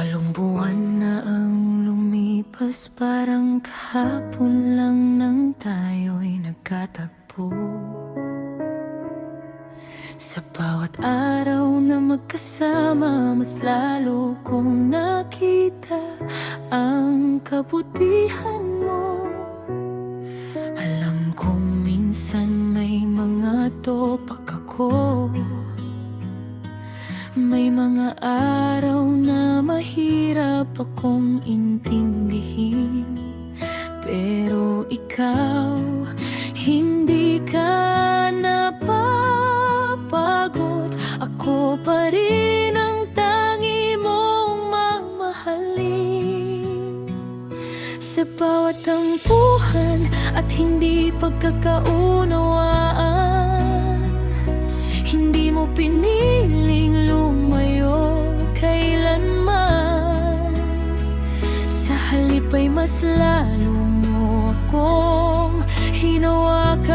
Walong buwan na ang lumipas, parang kahapon lang nang tayo'y nagkatagpo. Sa bawat araw na magkasama, mas lalo kong nakita ang kabutihan mo. Alam kong minsan may mga topak ako, may mga araw na mahirap akong intindihin, pero ikaw, hindi ka napapagod. Ako pa rin ang tangi mong mamahalin. Sa bawat tampuhan at hindi pagkakaunawaan, hindi mo piniling lumayo kailanman. Sa halip ay mas lalo mo akong hinawakan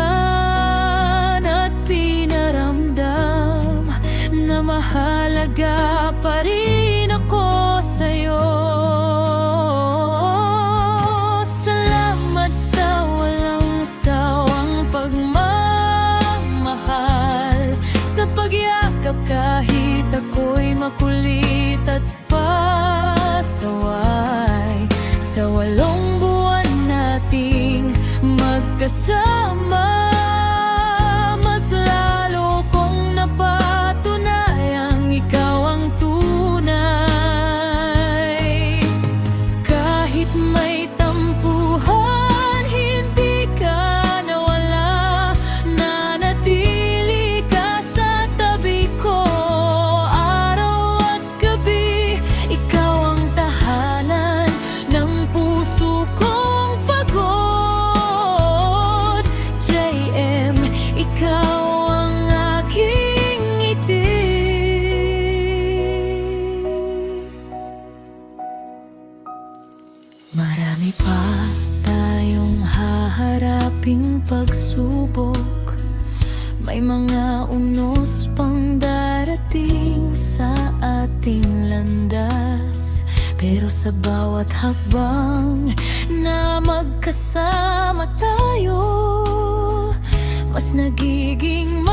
at pinaramdam na mahalaga pa rin ako sa'yo. Salamat sa walang sawang pagmamahal, sa pagyakap kahit ako'y makulit at pasaway. Sa 8 buwan nating magkasama, mas lalo kong napatunayang ikaw ang tunay. Kahit may tampuhan, hindi ka nawala, nanatili ka sa tabi ko araw at gabi. Ikaw ang tahanan ng puso kong pagod. JM, ikaw ang aking ngiti. Marami pa tayong haharaping pagsubok, may mga unos pang darating sa ating landas. Pero sa bawat hakbang na magkasama tayo, mas nagiging